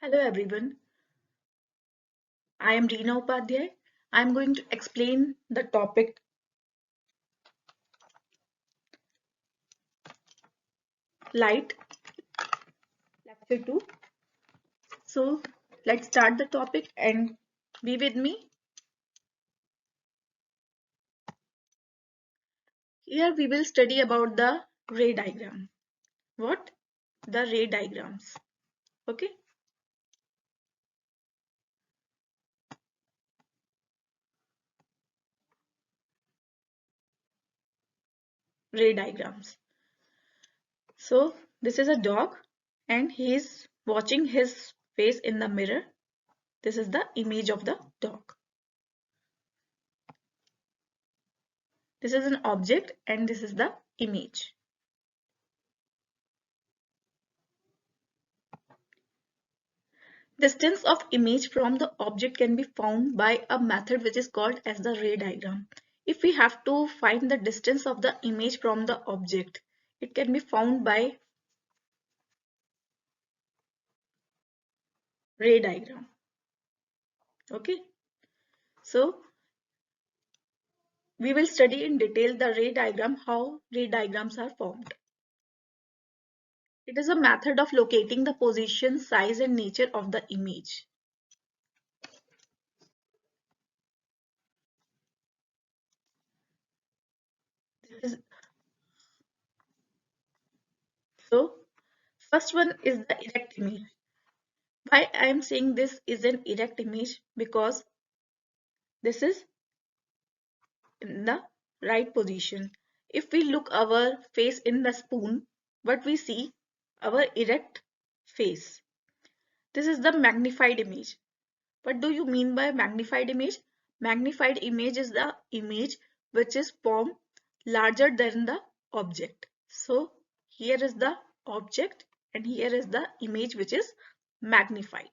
Hello everyone, I am Reena Upadhyay. I am going to explain the topic light, lecture 2. So let's start the topic and be with me. Here we will study about the ray diagram. What? The ray diagrams. Okay, ray diagrams. So this is a dog and he is watching his face in the mirror. This is the image of the dog. This is an object and this is the image. Distance of image from the object can be found by a method which is called as the ray diagram. If we have to find the distance of the image from the object, it can be found by ray diagram. Okay, so we will study in detail the ray diagram, how ray diagrams are formed. It is a method of locating the position, size and nature of the image. This is, so first one is the erect image. Why I am saying this is an erect image? Because this is in the right position. If we look our face in the spoon, what we see? Our erect face. This is the magnified image. What do you mean by magnified image? Magnified image is the image which is formed larger than the object. So here is the object and here is the image which is magnified.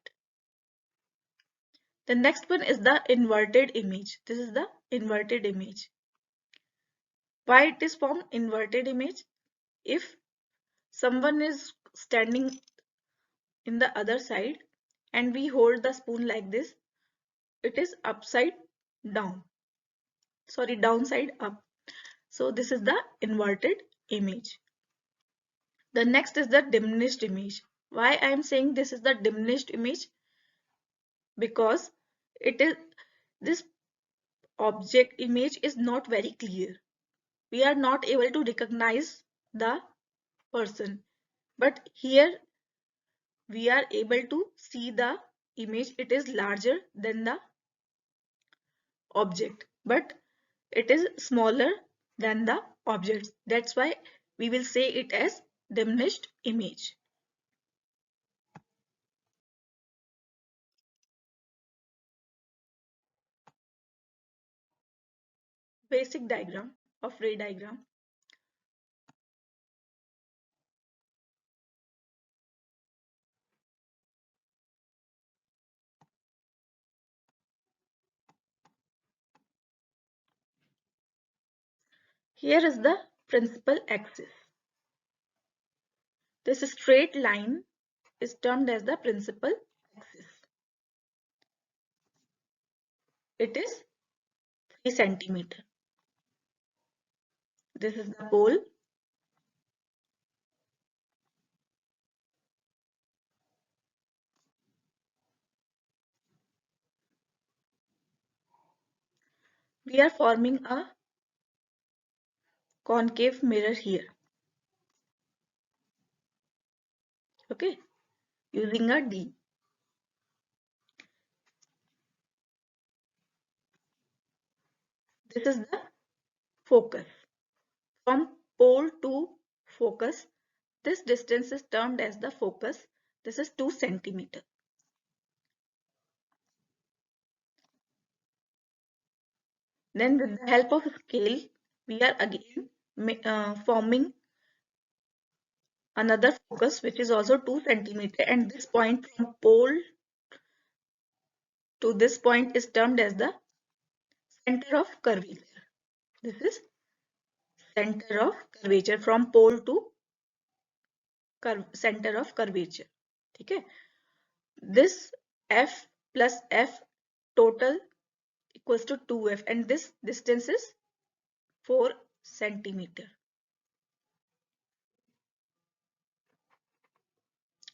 The next one is the inverted image. This is the inverted image. Why it is formed inverted image? If someone is standing in the other side and we hold the spoon like this, it is upside down. Sorry, downside up. So this is the inverted image. The next is the diminished image. Why I am saying this is the diminished image? Because it is this object image is not very clear. We are not able to recognize the person. But here we are able to see the image. It is larger than the object, but it is smaller than the object. That's why we will say it as diminished image. Basic diagram of ray diagram. Here is the principal axis. This straight line is termed as the principal axis. It is 3 centimeter. This is the pole. We are forming a concave mirror here. Okay, using a D. This is the focus. From pole to focus, this distance is termed as the focus. This is 2 centimeter. Then with the help of scale, we are again forming another focus which is also 2 centimeter, and this point from pole to this point is termed as the center of curvature. This is center of curvature from pole to center of curvature. Okay. This F plus F total equals to 2F, and this distance is 4 centimeter.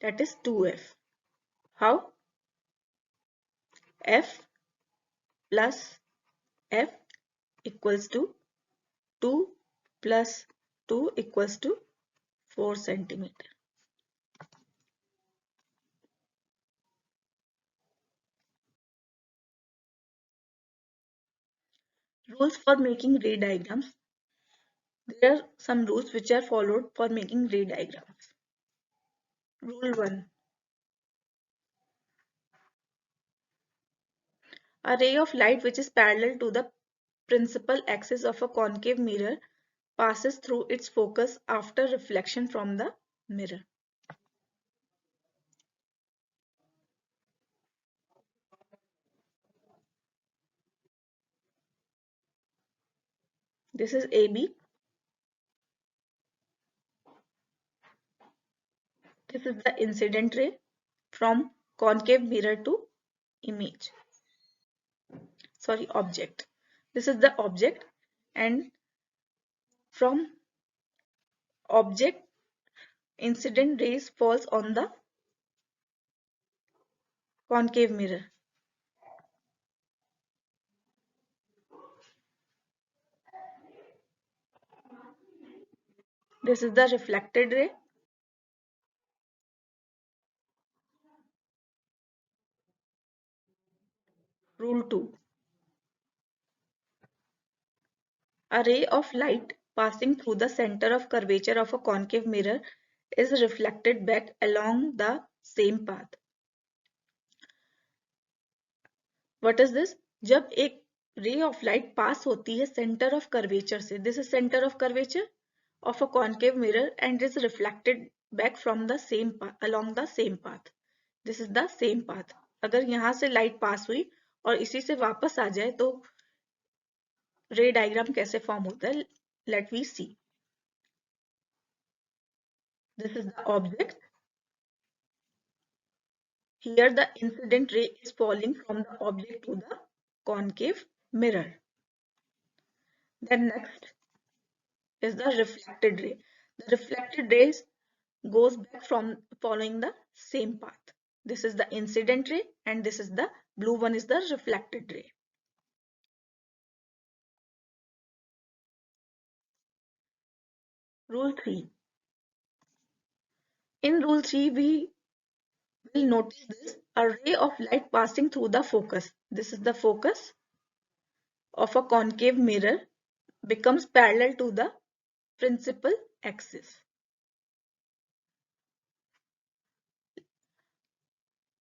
That is 2F. How? F plus F equals to 2 plus 2 equals to 4 centimeter. Rules for making ray diagrams. There are some rules which are followed for making ray diagrams. Rule 1. A ray of light which is parallel to the principal axis of a concave mirror passes through its focus after reflection from the mirror. This is AB. This is the incident ray from concave mirror to image. Sorry, object. This is the object, and from object incident rays falls on the concave mirror. This is the reflected ray. Rule 2. A ray of light passing through the center of curvature of a concave mirror is reflected back along the same path. What is this? जब एक ray of light pass होती है center of curvature से, this is center of curvature of a concave mirror and is reflected back from the same path, along the same path. This is the same path. अगर यहाँ से light pass हुई और इसी से वापस आ जाए तो ray diagram कैसे form होता है? Let we see. This is the object. Here the incident ray is falling from the object to the concave mirror. Then next is the reflected ray. The reflected rays goes back from following the same path. This is the incident ray and this is the blue one is the reflected ray. Rule 3. In rule 3 we will notice this, a ray of light passing through the focus. This is the focus of a concave mirror becomes parallel to the principal axis.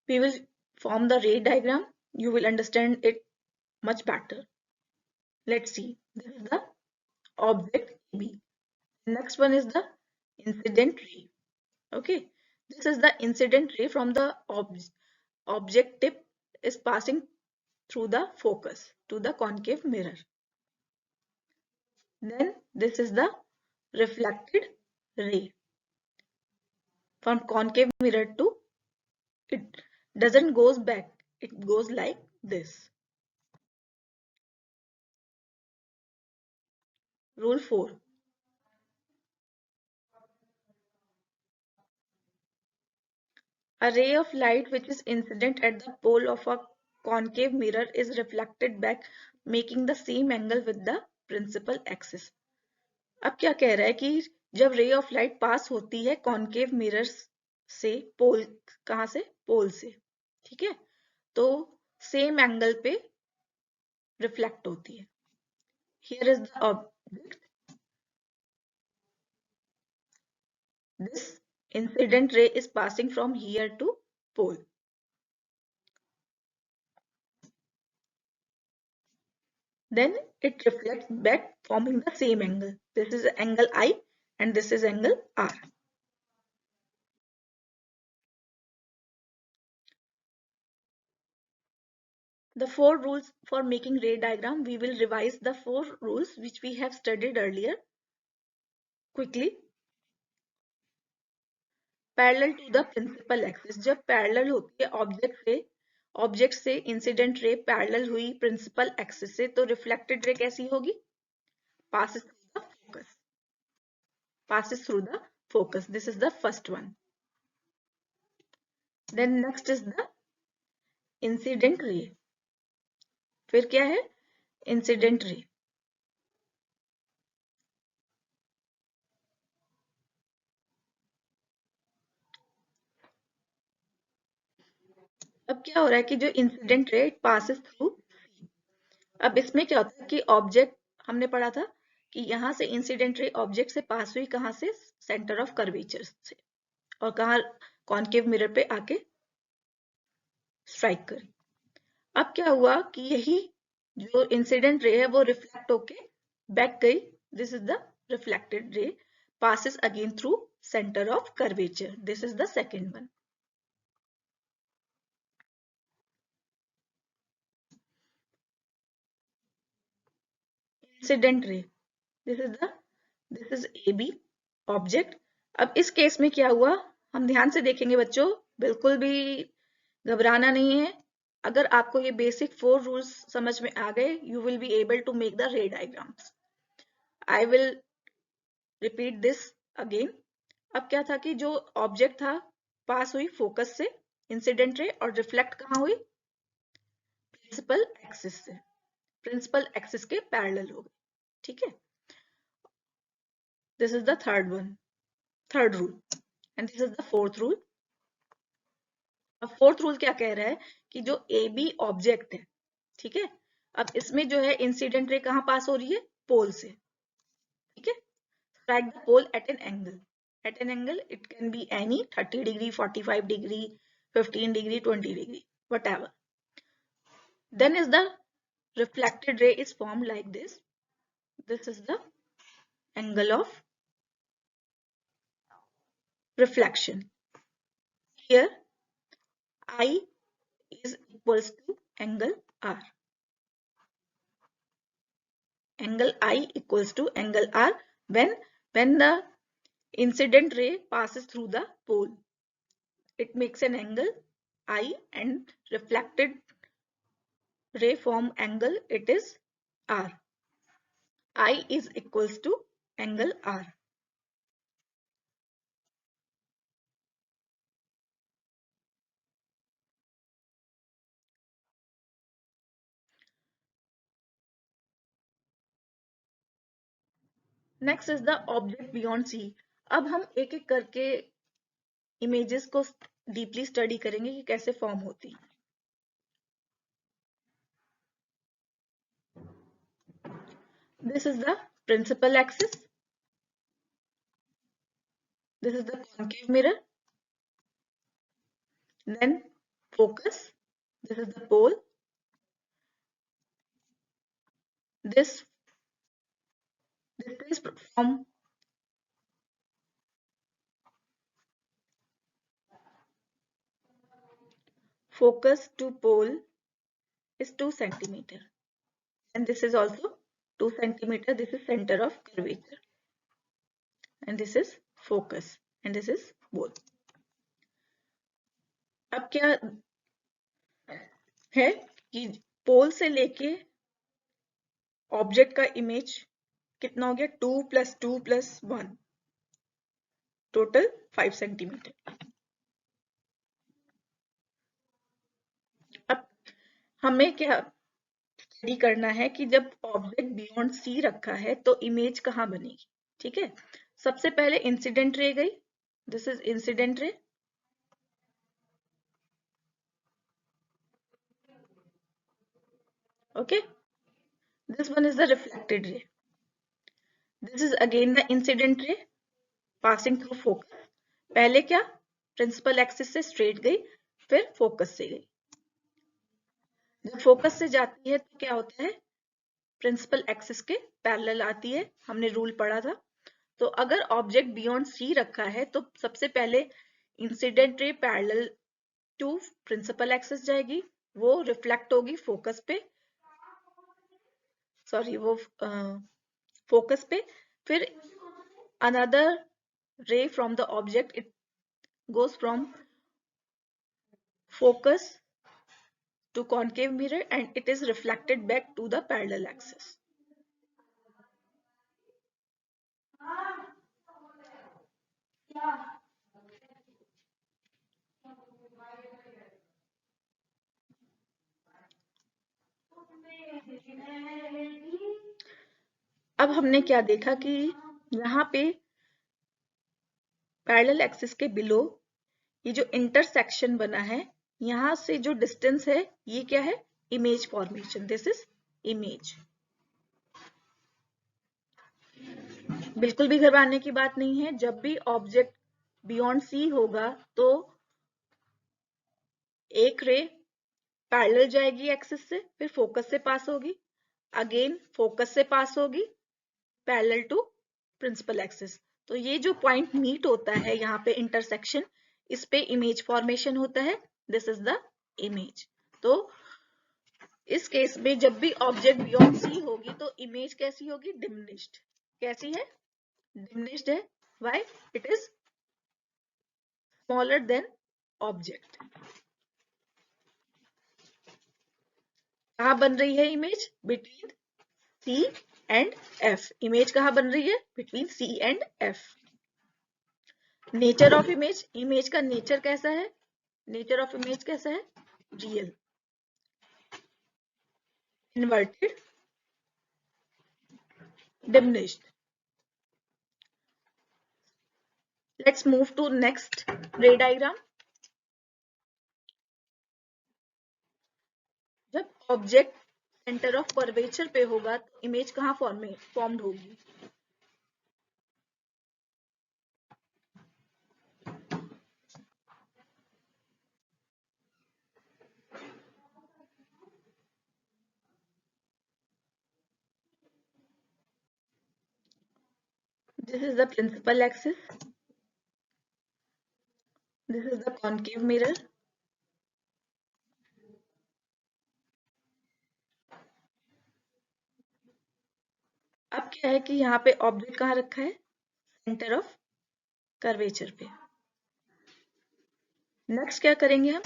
We will form the ray diagram. You will understand it much better. Let's see. This is the object B. Next one is the incident ray. Okay. This is the incident ray from the object tip is passing through the focus to the concave mirror. Then this is the reflected ray from concave mirror to, it doesn't goes back, it goes like this. Rule 4. A ray of light which is incident at the pole of a concave mirror is reflected back making the same angle with the principal axis. अब क्या कह रहा है कि जब ray of light pass होती है concave mirror से पोल, कहां से? पोल से, ठीक है, तो सेम एंगल पे रिफ्लेक्ट होती है. Here is the object. This incident ray is passing from here to pole. Then it reflects back forming the same angle. This is angle I and this is angle R. The 4 rules for making ray diagram, we will revise the 4 rules which we have studied earlier quickly. Parallel to the principal axis, जब parallel होती है object से incident ray parallel हुई principal axis से, तो reflected ray कैसी होगी? passes through the focus, passes through the focus. This is the first one. Then next is the incident ray. फिर क्या है? Incident ray. अब क्या हो रहा है कि जो इंसिडेंट रे पासेस थ्रू. अब इसमें क्या होता है कि ऑब्जेक्ट, हमने पढ़ा था कि यहां से इंसिडेंट रे ऑब्जेक्ट से पास हुई, कहां से? सेंटर ऑफ कर्वेचर से, और कहा कॉन्केव मिरर पे आके स्ट्राइक करी. अब क्या हुआ कि यही जो इंसिडेंट रे है वो रिफ्लेक्ट होके बैक गई. दिस इज द रिफ्लेक्टेड रे passes again through center of curvature. This is the second one. Incident ray. This is AB object. अब इस केस में क्या हुआ, हम ध्यान से देखेंगे बच्चों, बिल्कुल भी घबराना नहीं है. अगर आपको ये बेसिक 4 रूल्स समझ में आ गए, you will be able to make the ray diagrams. I will repeat this again. अब क्या था कि जो ऑब्जेक्ट था पास हुई फोकस से इंसिडेंट रे, और रिफ्लेक्ट कहाँ हुई? प्रिंसिपल एक्सिस से. प्रिंसिपल एक्सिस के पैरेलल हो गई. ठीक है. This is the third rule, and this is the fourth rule. अब फोर्थ रूल क्या कह रहा है कि जो ए बी ऑब्जेक्ट है, ठीक है, अब इसमें जो है इंसिडेंट रे कहाँ पास हो रही है? पोल से. ठीक है. Strike the pole at an angle. At an angle, it can be any 30 degree, 45 degree, 15 degree, 20 degree, whatever. Then is the reflected ray is formed like this. This is the angle of reflection. Here, I is equals to angle R. Angle I equals to angle R when the incident ray passes through the pole. It makes an angle I, and reflected ray form angle, it is R. I is equals to angle R. Next is the object beyond C. अब हम एक एक करके images को deeply study करेंगे कि कैसे form होती है. This is the principal axis. This is the concave mirror. Then focus. This is the pole. This is from focus to pole is 2 centimeter, and this is also 2 centimeter. This is center of curvature, and this is focus, and this is pole. अब क्या है कि पोल से लेके object का image कितना हो गया? 2 + 2 + 1, टोटल 5 सेंटीमीटर. अब हमें क्या स्टडी करना है कि जब ऑब्जेक्ट बियॉन्ड सी रखा है तो इमेज कहाँ बनेगी. ठीक है. सबसे पहले इंसिडेंट रे गई. दिस इज इंसिडेंट रे. Okay. This one is the reflected रे. This is again the incident रे पासिंग थ्रू फोकस. पहले क्या? प्रिंसिपल एक्सिस से स्ट्रेट गई, फिर फोकस से गई. जब फोकस से जाती है तो क्या होता है? प्रिंसिपल एक्सिस के पैरेलल आती है. हमने रूल पढ़ा था. तो अगर ऑब्जेक्ट बियॉन्ड सी रखा है तो सबसे पहले incident ray parallel to principal axis जाएगी, वो रिफ्लेक्ट होगी फोकस पे, सॉरी वो फोकस पे. फिर अनदर रे from the object goes from focus to concave mirror and it is reflected back to the parallel axis. अब हमने क्या देखा कि यहाँ पे पैरेलल एक्सिस के बिलो ये जो इंटरसेक्शन बना है, यहां से जो डिस्टेंस है ये क्या है, image formation, this is image. बिल्कुल भी घबराने की बात नहीं है, जब भी ऑब्जेक्ट बियॉन्ड सी होगा तो एक रे पैरेलल जाएगी एक्सिस से, फिर फोकस से पास होगी, अगेन फोकस से पास होगी पैरेलल टू प्रिंसिपल एक्सिस। तो ये जो पॉइंट मीट होता है यहाँ पे इंटरसेक्शन, इस पे इमेज फॉर्मेशन होता है, दिस इज द इमेज। तो इस केस में जब भी ऑब्जेक्ट बियॉन्ड सी होगी तो इमेज कैसी होगी, डिमिनिश्ड। कैसी है, डिमिनिश्ड है। Why, it is smaller than object. कहाँ बन रही है image, between C and F. Image कहाँ बन रही है, between C and F. Nature of image, image का नेचर कैसा है, नेचर ऑफ इमेज कैसा है, real, inverted, diminished. Let's move to next ray diagram. जब ऑब्जेक्ट सेंटर ऑफ कर्वेचर पे होगा तो इमेज कहाँ फॉर्म्ड होगी, this is the principal axis, this is the concave mirror, अब क्या है कि यहाँ पे ऑब्जेक्ट कहाँ रखा है, सेंटर ऑफ कर्वेचर पे। नेक्स्ट क्या करेंगे हम,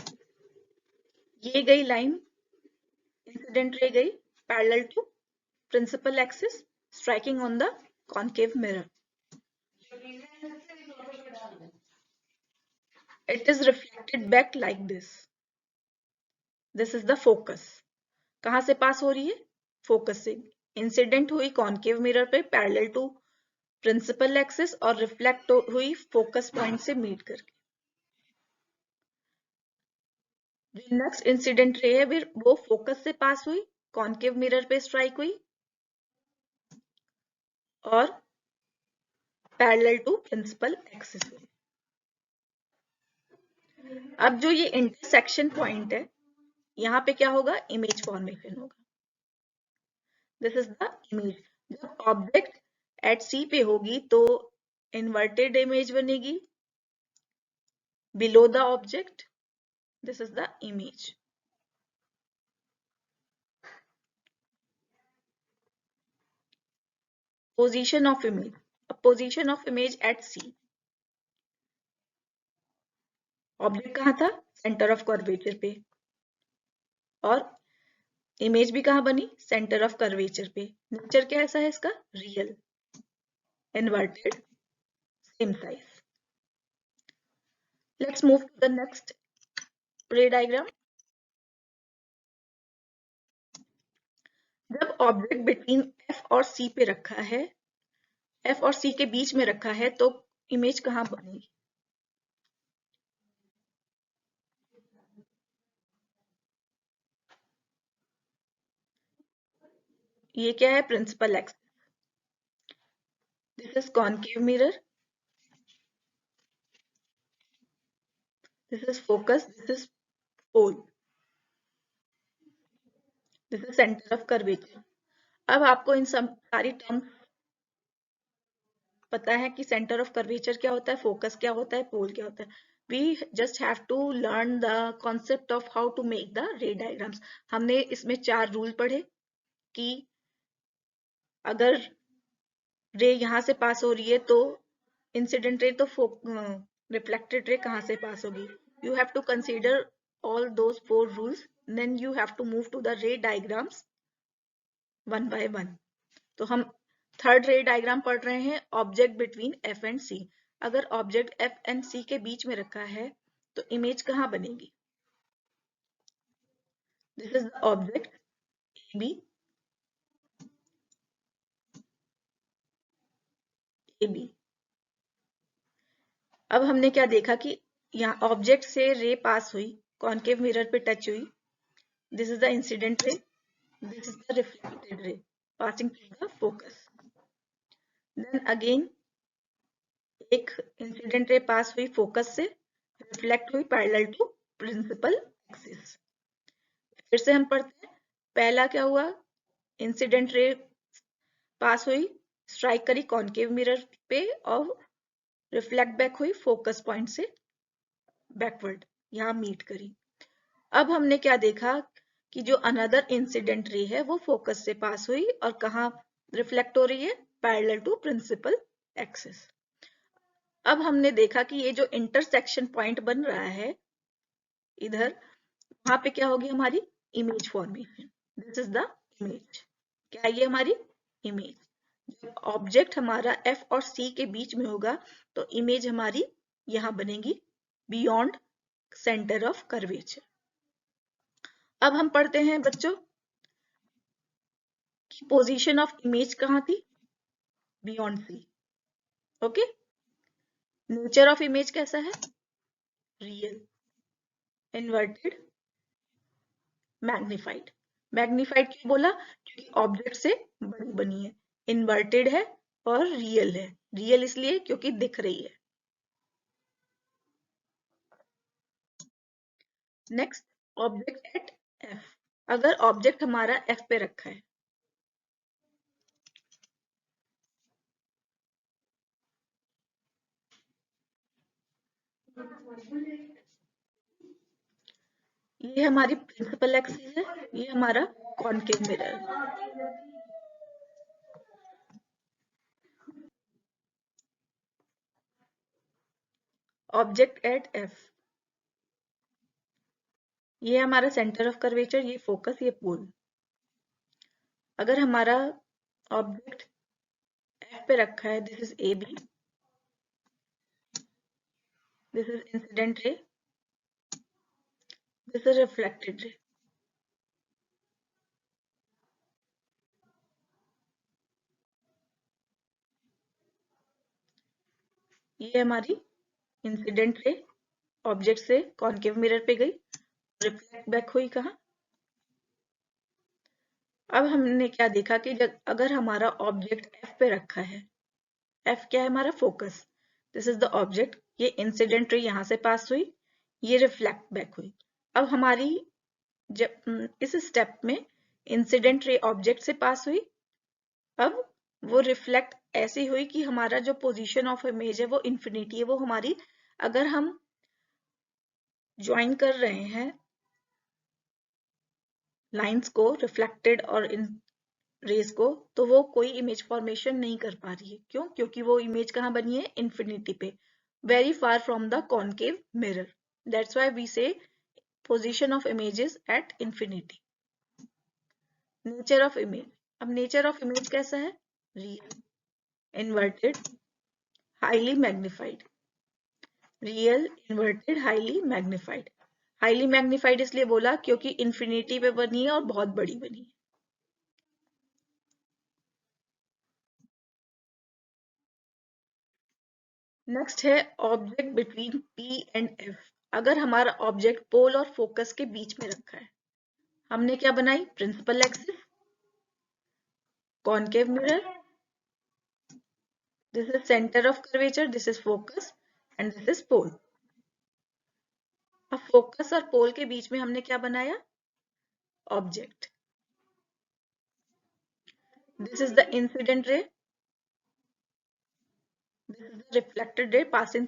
ये गई लाइन, इंसिडेंट रे गई parallel to principal axis, striking on the concave mirror. It is reflected back like this. This is the focus. कहां से पास हो रही है, फोकस से। इंसिडेंट हुई कॉन्केव मिरर पे पैरेलल टू प्रिंसिपल एक्सिस और रिफ्लेक्ट हुई फोकस पॉइंट से मीट करके। जो नेक्स्ट इंसिडेंट रे है वो फोकस से पास हुई, कॉन्केव मिरर पे स्ट्राइक हुई और पैरेलल टू प्रिंसिपल एक्सिस हुई। अब जो ये इंटरसेक्शन पॉइंट है, यहाँ पे क्या होगा, इमेज फॉर्मेशन होगा, दिस इज द इमेज। जब ऑब्जेक्ट एट सी पे होगी तो इन्वर्टेड इमेज बनेगी below the object, this is the image. Position of image, a position of image at C. Object कहाँ था, सेंटर ऑफ कर्वेचर पे, और इमेज भी कहाँ बनी, सेंटर ऑफ कर्वेचर पे। नेचर कैसा है इसका, real, inverted, same size. Let's move to the next ray diagram. जब ऑब्जेक्ट बिटवीन एफ और सी पे रखा है, एफ और सी के बीच में रखा है, तो इमेज कहाँ बनेगी, ये क्या है, principal axis, this is concave mirror, this is focus, this is pole, this is center of curvature. अब आपको इन सब सारी टर्म्स पता है कि सेंटर ऑफ कर्वेचर क्या होता है, फोकस क्या होता है, पोल क्या होता है। We just have to learn the concept of how to make the ray diagrams. हमने इसमें 4 रूल पढ़े कि अगर रे यहां से पास हो रही है तो इंसिडेंट रे तो रिफ्लेक्टेड रे कहाँ से पास होगी? You have to consider all those four rules, then you have to move to the ray diagrams one by one. तो हम थर्ड रे डायग्राम पढ़ रहे हैं, ऑब्जेक्ट बिटवीन एफ एंड सी। अगर ऑब्जेक्ट एफ एंड सी के बीच में रखा है तो इमेज कहाँ बनेगी? This is the object A B, A B. अब हमने क्या देखा कि यहाँ ऑब्जेक्ट से रे पास हुई, कॉन्केव मिरर पे टच हुई, this is the incident ray, this is the reflected ray passing through the focus. Then again एक इंसिडेंट रे पास हुई फोकस से, रिफ्लेक्ट हुई पैरेलल टू प्रिंसिपल एक्सिस। फिर से हम पढ़ते हैं, पहला क्या हुआ, इंसिडेंट रे पास हुई, स्ट्राइक करी कॉन्केव मिरर पे और रिफ्लेक्ट बैक हुई फोकस पॉइंट से बैकवर्ड, यहाँ मीट करी। अब हमने क्या देखा कि जो अनदर इंसिडेंट रे है वो फोकस से पास हुई और कहाँ रिफ्लेक्ट हो रही है? Parallel to principal axis. अब हमने देखा कि ये जो इंटरसेक्शन पॉइंट बन रहा है इधर, वहां पे क्या होगी हमारी image formation. This is the image. क्या है ये हमारी इमेज? जब ऑब्जेक्ट हमारा एफ और सी के बीच में होगा तो इमेज हमारी यहां बनेगी, बियॉन्ड सेंटर ऑफ कर्वेचर। अब हम पढ़ते हैं बच्चों कि पोजीशन ऑफ इमेज कहां थी? Beyond C. Okay. Nature of image कैसा है? Real, inverted, magnified. मैग्निफाइड क्यों बोला? क्योंकि ऑब्जेक्ट से बड़ी बनी है। इन्वर्टेड है और रियल है। रियल इसलिए क्योंकि दिख रही है। Next, object at F. अगर ऑब्जेक्ट हमारा एफ पे रखा है, ये हमारी प्रिंसिपल एक्सिस है, ये हमारा कॉन्केव मिरर है। ऑब्जेक्ट एट एफ, ये हमारा सेंटर ऑफ कर्वेचर, ये फोकस, ये पोल। अगर हमारा ऑब्जेक्ट एफ पे रखा है, this is A B, this is incident ray, this is reflected ray. ये हमारी इंसिडेंट रे ऑब्जेक्ट से कॉन्केव मिरर पे गई, रिफ्लेक्ट बैक हुई कहाँ? अब हमने क्या देखा कि जब अगर हमारा ऑब्जेक्ट एफ पे रखा है, एफ क्या है हमारा? Focus. This is the object, ये इंसिडेंट रे यहां से पास हुई, ये रिफ्लेक्ट बैक हुई। अब हमारी जब इस स्टेप में इंसिडेंट रे ऑब्जेक्ट से पास हुई, अब वो रिफ्लेक्ट ऐसी हुई कि हमारा जो पोजीशन ऑफ इमेज है वो इंफिनिटी है। वो हमारी, अगर हम ज्वाइन कर रहे हैं लाइंस को, रिफ्लेक्टेड और इन रेज को, तो वो कोई इमेज फॉर्मेशन नहीं कर पा रही है। क्यों? क्योंकि वो इमेज कहाँ बनी है? इंफिनिटी पे, very far from the concave mirror. That's why we say position of images at infinity. Nature of image, अब नेचर ऑफ इमेज कैसा है? Real, inverted, highly magnified. Real, inverted, highly magnified. Highly magnified इसलिए बोला क्योंकि infinity पे बनी है और बहुत बड़ी बनी है। नेक्स्ट है object between P and F. अगर हमारा ऑब्जेक्ट पोल और फोकस के बीच में रखा है, हमने क्या बनाई? Principal axis, concave mirror, this is centre of curvature, this is focus and this is pole. अब फोकस और पोल के बीच में हमने क्या बनाया? Object. This is the incident रे, this is the reflected ray passing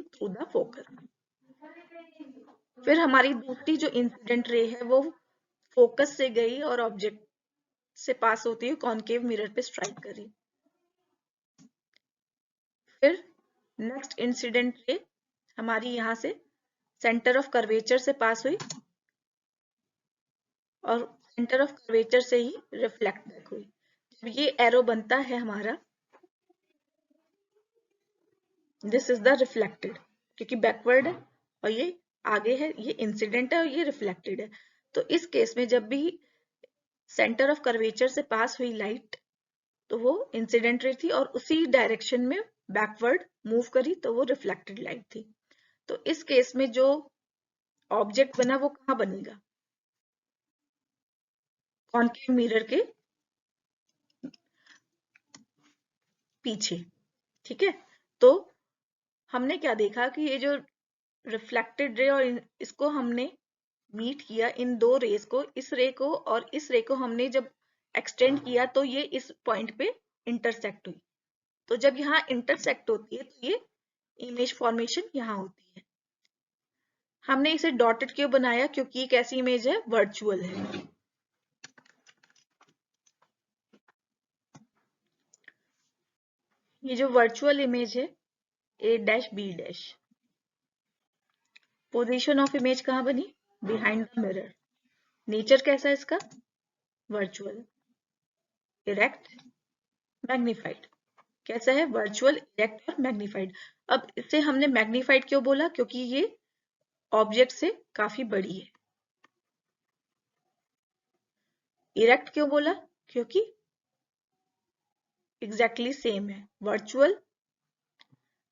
through the focus. फिर हमारी दूसरी जो इंसिडेंट रे है वो फोकस से गई और ऑब्जेक्ट से पास होती है कॉन्केव मिरर पे स्ट्राइक करी। फिर नेक्स्ट इंसिडेंट रे हमारी यहाँ से सेंटर ऑफ कर्वेचर से पास हुई और सेंटर ऑफ कर्वेचर से ही रिफ्लेक्ट बैक हुई। जब ये एरो बनता है हमारा, दिस इज द रिफ्लेक्टेड, क्योंकि बैकवर्ड है और ये आगे है, ये इंसिडेंट है और ये रिफ्लेक्टेड है। तो इस केस में जब भी सेंटर ऑफ कर्वेचर से पास हुई लाइट, तो वो इंसिडेंट रे थी और उसी डायरेक्शन में बैकवर्ड मूव करी तो वो रिफ्लेक्टेड लाइट थी। तो इस केस में जो ऑब्जेक्ट बना वो कहाँ बनेगा? कॉन्केव मिरर के पीछे। ठीक है, तो हमने क्या देखा कि ये जो रिफ्लेक्टेड रे और इसको हमने मीट किया, इन दो रेस को, इस रे को और इस रे को हमने जब एक्सटेंड किया तो ये इस पॉइंट पे इंटरसेक्ट हुई। तो जब यहाँ इंटरसेक्ट होती है तो ये इमेज फॉर्मेशन यहाँ होती है। हमने इसे डॉटेड क्यों बनाया? क्योंकि एक ऐसी इमेज है, वर्चुअल है। ये जो वर्चुअल इमेज है A dash B dash, position of image कहाँ बनी? Behind the mirror. नेचर कैसा है इसका? Virtual, erect, magnified. कैसा है? वर्चुअल, इरेक्ट और मैग्निफाइड। अब इसे हमने मैग्निफाइड क्यों बोला? क्योंकि ये ऑब्जेक्ट से काफी बड़ी है। इरेक्ट क्यों बोला? क्योंकि एग्जैक्टली सेम है। वर्चुअल,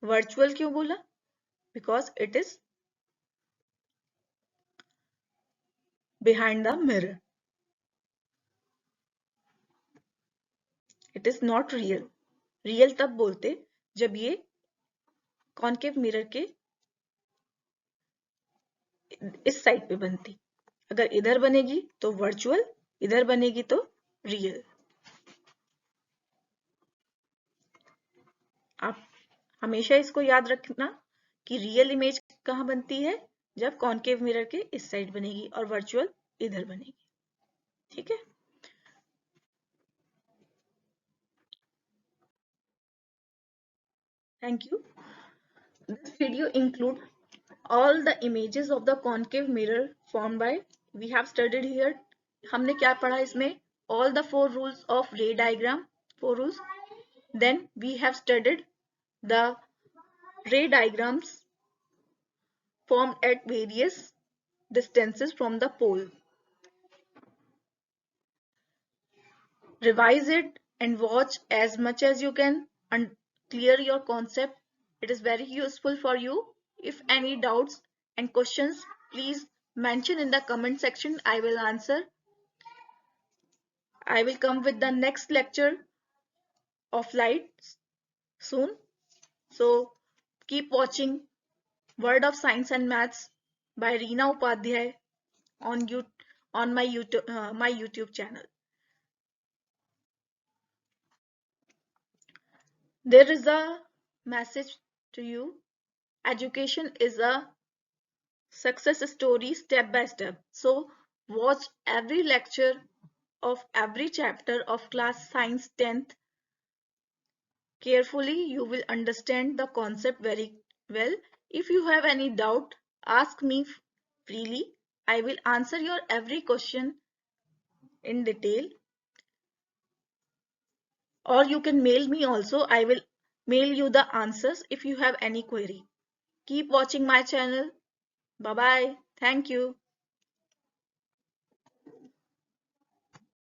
वर्चुअल क्यों बोला? Because it is behind the mirror, it is not real. Real तब बोलते जब ये कॉन्केव मिरर के इस साइड पे बनती। अगर इधर बनेगी तो वर्चुअल, इधर बनेगी तो रियल। आप हमेशा इसको याद रखना कि रियल इमेज कहाँ बनती है? जब कॉन्केव मिरर के इस साइड बनेगी और वर्चुअल इधर बनेगी। ठीक है, thank you. This video includes all the images of the concave mirror formed by, we have studied here, हमने क्या पढ़ा इसमें? All the 4 rules of ray diagram, 4 rules. Then we have studied the ray diagrams formed at various distances from the pole. Revise it and watch as much as you can and clear your concept. It is very useful for you. If any doubts and questions, please mention in the comment section. I will answer. I will come with the next lecture of light soon. So keep watching Word of Science and Maths by Reena Upadhyay on my YouTube channel. There is a message to you. Education is a success story step by step. So watch every lecture of every chapter of class science 10th carefully. You will understand the concept very well. If you have any doubt, ask me freely. I will answer your every question in detail. Or you can mail me also. I will mail you the answers if you have any query. Keep watching my channel. Bye bye. Thank you.